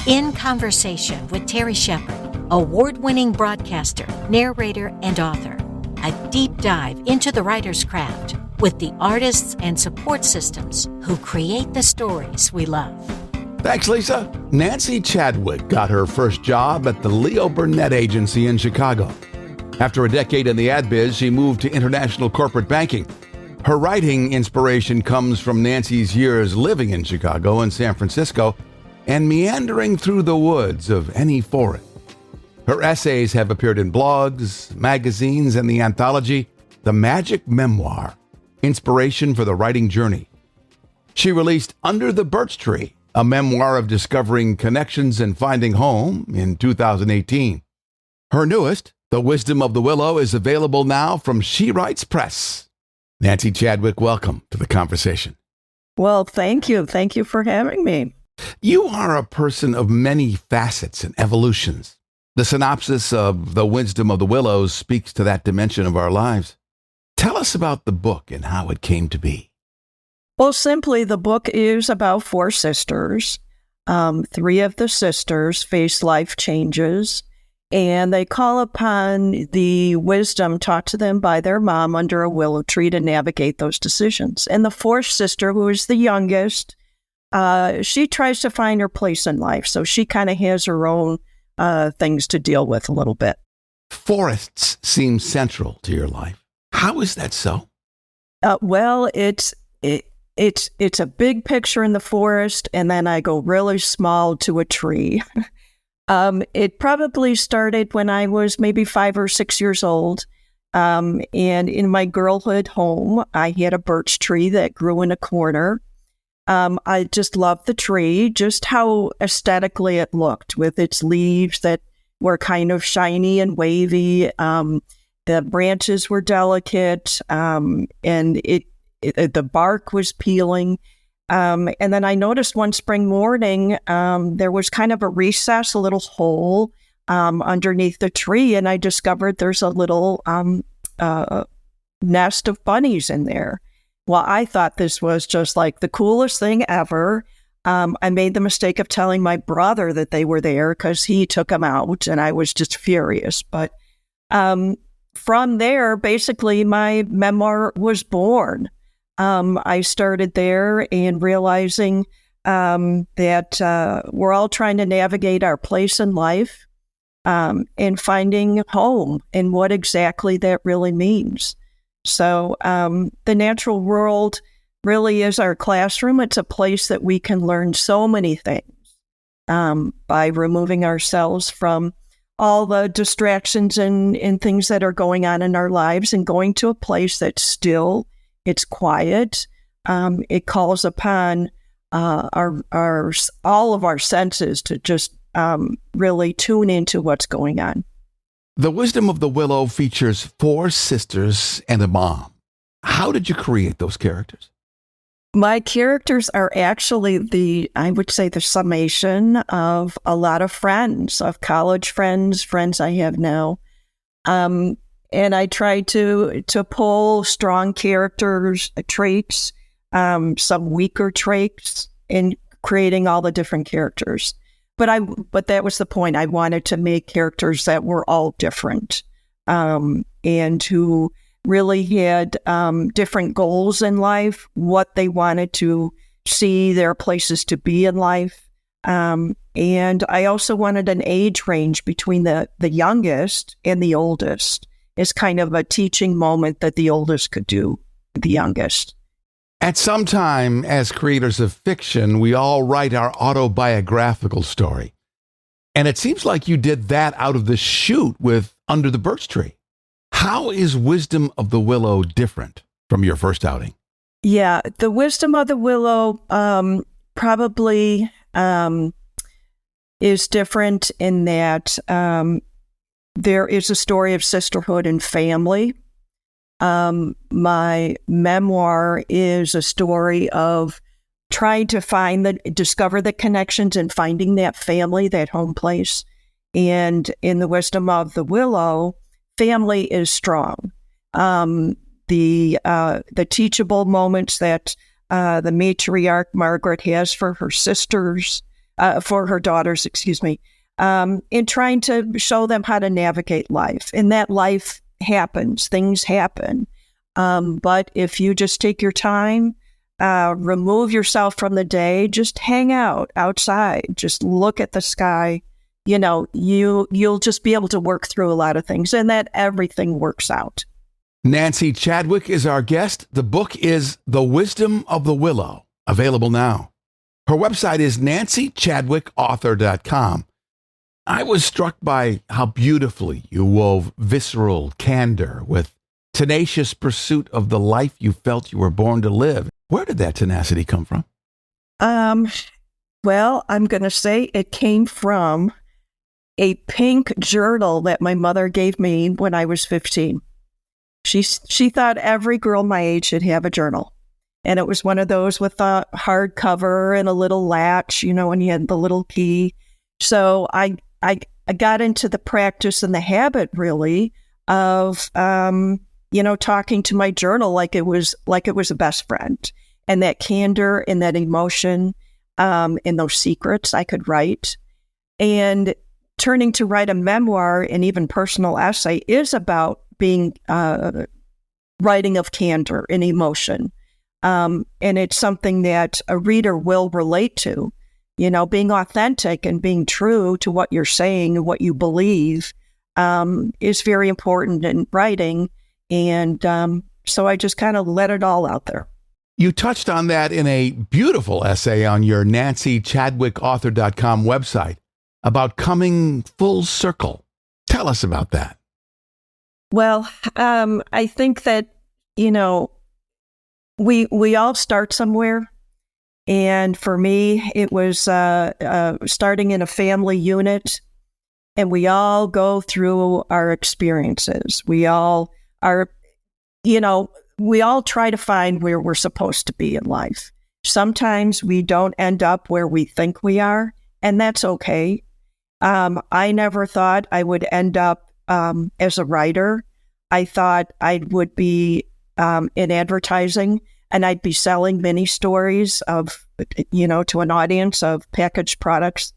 In Conversation with Terry Shepard, award-winning broadcaster, narrator, and author. A deep dive into the writer's craft with the artists and support systems who create the stories we love. Thanks, Lisa. Nancy Chadwick got her first job at the Leo Burnett Agency in Chicago. After a decade in the ad biz, she moved to international corporate banking. Her writing inspiration comes from Nancy's years living in Chicago and San Francisco and meandering through the woods of any forest. Her essays have appeared in blogs, magazines, and the anthology, The Magic Memoir, Inspiration for the Writing Journey. She released Under the Birch Tree, a memoir of discovering connections and finding home, in 2018. Her newest, The Wisdom of the Willow, is available now from She Writes Press. Nancy Chadwick, welcome to the conversation. Well, thank you. Thank you for having me. You are a person of many facets and evolutions. The synopsis of The Wisdom of the Willow speaks to that dimension of our lives. Tell us about the book and how it came to be. Well, simply, the book is about four sisters. Three of the sisters face life changes, and they call upon the wisdom taught to them by their mom under a willow tree to navigate those decisions. And the fourth sister, who is the youngest, she tries to find her place in life. So she kind of has her own things to deal with a little bit. Forests seem central to your life. How is that so? Well, it's a big picture in the forest, and then I go really small to a tree. It probably started when I was maybe 5 or 6 years old. And in my girlhood home, I had a birch tree that grew in a corner. I just loved the tree, just how aesthetically it looked with its leaves that were kind of shiny and wavy. The branches were delicate, and the bark was peeling. And then I noticed one spring morning, there was kind of a recess, a little hole underneath the tree, and I discovered there's a little nest of bunnies in there. Well, I thought this was just like the coolest thing ever. I made the mistake of telling my brother that they were there because he took them out, and I was just furious. But from there, basically, my memoir was born. I started there and realizing that we're all trying to navigate our place in life and finding home and what exactly that really means. So the natural world really is our classroom. It's a place that we can learn so many things by removing ourselves from all the distractions and things that are going on in our lives and going to a place that's still, it's quiet. It calls upon all of our senses to just really tune into what's going on. The Wisdom of the Willow features four sisters and a mom. How did you create those characters? My characters are actually I would say the summation of a lot of friends, of college friends I have now. And I tried to pull strong characters, traits, some weaker traits in creating all the different characters. But that was the point. I wanted to make characters that were all different, and who really had different goals in life, what they wanted to see their places to be in life. And I also wanted an age range between the youngest and the oldest. It's kind of a teaching moment that the oldest could do the youngest. At some time, as creators of fiction, we all write our autobiographical story. And it seems like you did that out of the chute with Under the Birch Tree. How is Wisdom of the Willow different from your first outing? Yeah, the Wisdom of the Willow probably is different in that there is a story of sisterhood and family. My memoir is a story of trying to discover the connections and finding that family, that home place. And in the Wisdom of the Willow, family is strong. The teachable moments that the matriarch Margaret has for her sisters, for her daughters, excuse me, in trying to show them how to navigate life. And that life happens, things happen. But if you just take your time, remove yourself from the day, just hang out outside, just look at the sky, you'll just be able to work through a lot of things, and that everything works out. Nancy Chadwick is our guest. The book is The Wisdom of the Willow, available now. Her website is nancychadwickauthor.com. I was struck by how beautifully you wove visceral candor with tenacious pursuit of the life you felt you were born to live. Where did that tenacity come from? Well, I'm going to say it came from a pink journal that my mother gave me when I was 15. She thought every girl my age should have a journal. And it was one of those with a hard cover and a little latch, when you had the little key. So I got into the practice and the habit, really, of, talking to my journal like it was a best friend. And that candor and that emotion and those secrets I could write. And turning to write a memoir and even personal essay is about being writing of candor and emotion. And it's something that a reader will relate to, being authentic and being true to what you're saying and what you believe is very important in writing. And so I just kind of let it all out there. You touched on that in a beautiful essay on your nancychadwickauthor.com website about coming full circle. Tell us about that. Well, I think that, we all start somewhere. And for me, it was starting in a family unit, and we all go through our experiences. We all are, we all try to find where we're supposed to be in life. Sometimes we don't end up where we think we are, and that's okay. I never thought I would end up as a writer. I thought I would be in advertising, and I'd be selling mini stories of, to an audience of packaged products.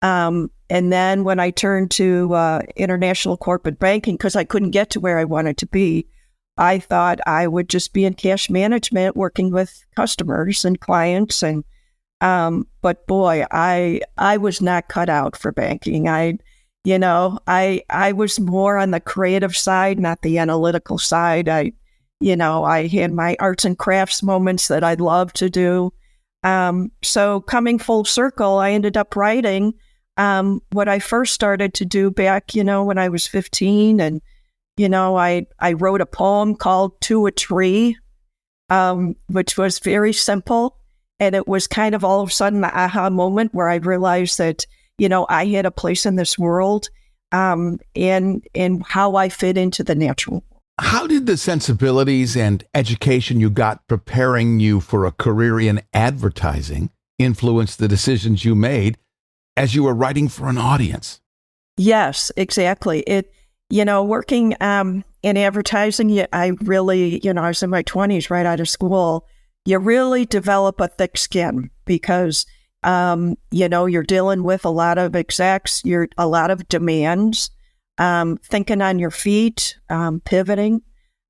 And then when I turned to international corporate banking, because I couldn't get to where I wanted to be, I thought I would just be in cash management, working with customers and clients. And but boy, I was not cut out for banking. I was more on the creative side, not the analytical side. I had my arts and crafts moments that I'd love to do. So coming full circle, I ended up writing what I first started to do back, when I was 15. And, I wrote a poem called To a Tree, which was very simple. And it was kind of all of a sudden an aha moment where I realized that, I had a place in this world and how I fit into the natural world. How did the sensibilities and education you got preparing you for a career in advertising influence the decisions you made as you were writing for an audience? Yes, exactly. Working in advertising, I really, I was in my 20s right out of school. You really develop a thick skin because, you're dealing with a lot of execs, a lot of demands. Thinking on your feet, pivoting.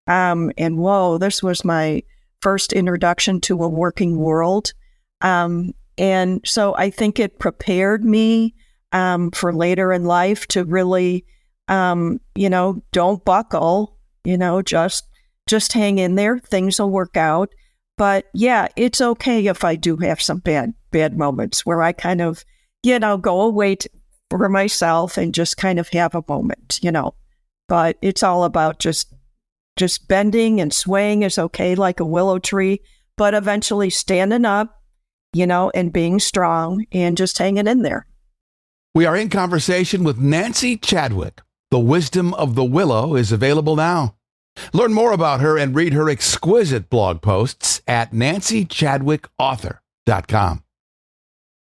And whoa, this was my first introduction to a working world. And so I think it prepared me for later in life to really, don't buckle, just hang in there. Things will work out. But yeah, it's okay if I do have some bad moments where I kind of, go away for myself and just kind of have a moment, but it's all about just bending and swaying is okay, like a willow tree, but eventually standing up, and being strong and just hanging in there. We are in conversation with Nancy Chadwick. The Wisdom of the Willow is available now. Learn more about her and read her exquisite blog posts at nancychadwickauthor.com.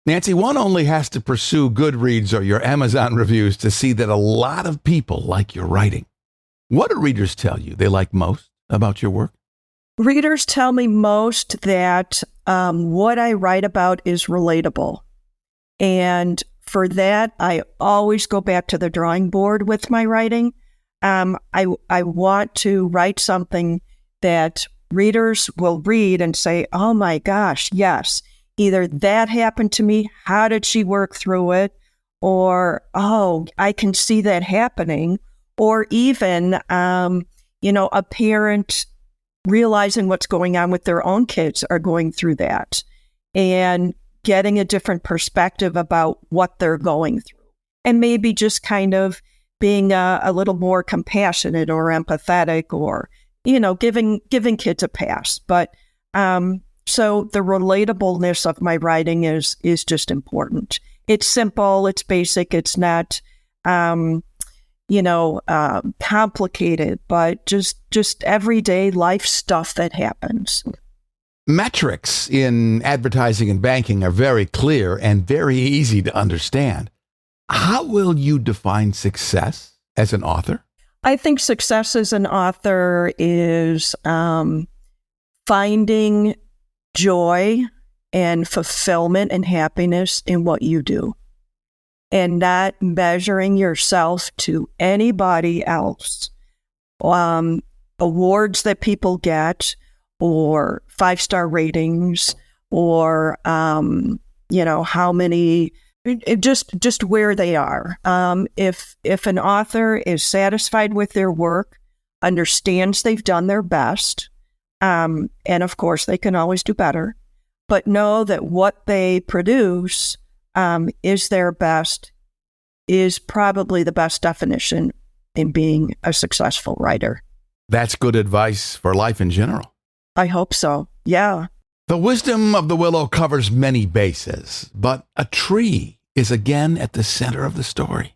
Nancy, one only has to pursue Goodreads or your Amazon reviews to see that a lot of people like your writing. What do readers tell you they like most about your work? Readers tell me most that what I write about is relatable. And for that, I always go back to the drawing board with my writing. I want to write something that readers will read and say, oh my gosh, yes, either that happened to me, how did she work through it? Or, oh, I can see that happening. Or even, a parent realizing what's going on with their own kids are going through that and getting a different perspective about what they're going through. And maybe just kind of being a little more compassionate or empathetic or, giving kids a pass. But so the relatableness of my writing is just important. It's simple, it's basic, it's not, complicated, but just everyday life stuff that happens. Metrics in advertising and banking are very clear and very easy to understand. How will you define success as an author? I think success as an author is finding joy and fulfillment and happiness in what you do and not measuring yourself to anybody else. Awards that people get or 5-star ratings or, how many, just where they are. If an author is satisfied with their work, understands they've done their best, and of course they can always do better, but know that what they produce is their best, is probably the best definition in being a successful writer. That's good advice for life in general. I hope so. Yeah. The Wisdom of the Willow covers many bases, but a tree is again at the center of the story.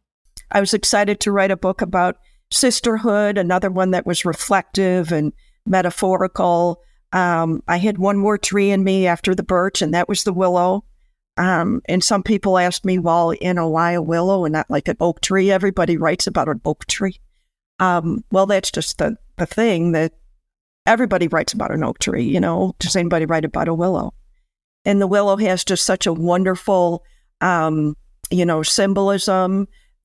I was excited to write a book about sisterhood, another one that was reflective and metaphorical. I had one more tree in me after the birch, and that was the willow. And some people ask me, well, why a willow and not like an oak tree? Everybody writes about an oak tree. Well, that's just the thing that everybody writes about an oak tree, Does anybody write about a willow? And the willow has just such a wonderful, symbolism,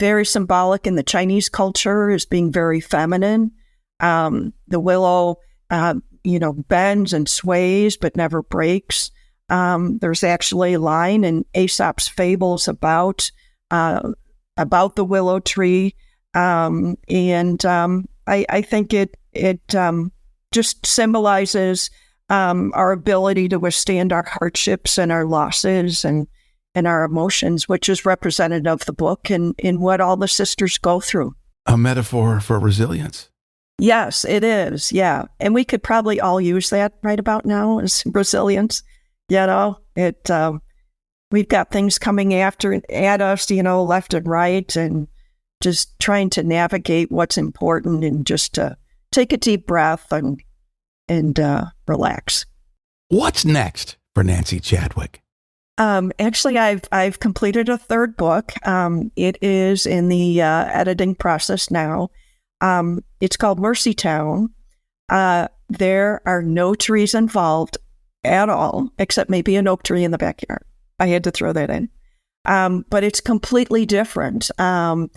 very symbolic in the Chinese culture as being very feminine. The willow, bends and sways, but never breaks. There's actually a line in Aesop's fables about the willow tree. I think it just symbolizes our ability to withstand our hardships and our losses and our emotions, which is representative of the book and in what all the sisters go through. A metaphor for resilience. Yes, it is. Yeah. And we could probably all use that right about now as resilience. We've got things coming at us, left and right, and just trying to navigate what's important and just to take a deep breath and relax. What's next for Nancy Chadwick? Actually, I've completed a third book. It is in the editing process now. It's called Mercy Town. There are no trees involved at all, except maybe an oak tree in the backyard. I had to throw that in. But it's completely different. The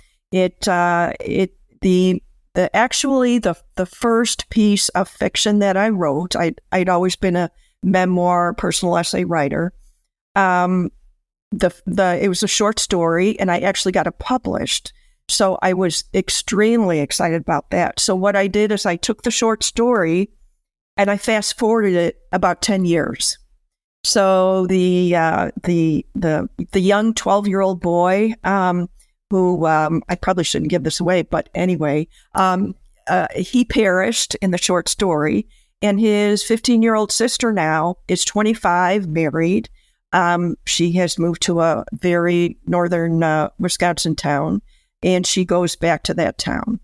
first piece of fiction that I wrote, I'd always been a memoir, personal essay writer. It was a short story, and I actually got it published. So I was extremely excited about that. So what I did is I took the short story and I fast forwarded it about 10 years. So the young 12-year-old boy, who I probably shouldn't give this away, but anyway, he perished in the short story, and his 15-year-old sister now is 25, married. She has moved to a very northern Wisconsin town, and she goes back to that town.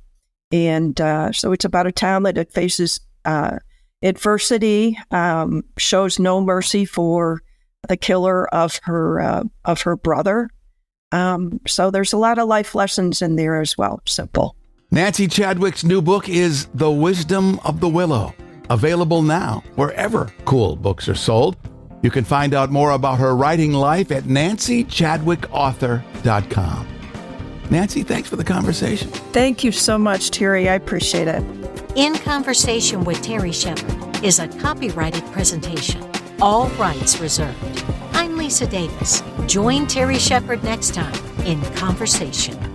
And so it's about a town that faces adversity, shows no mercy for the killer of her brother. So there's a lot of life lessons in there as well. Simple. Nancy Chadwick's new book is The Wisdom of the Willow, available now wherever cool books are sold. You can find out more about her writing life at nancychadwickauthor.com. Nancy, thanks for the conversation. Thank you so much, Terry. I appreciate it. In Conversation with Terry Shepard is a copyrighted presentation. All rights reserved. I'm Lisa Davis. Join Terry Shepard next time in Conversation.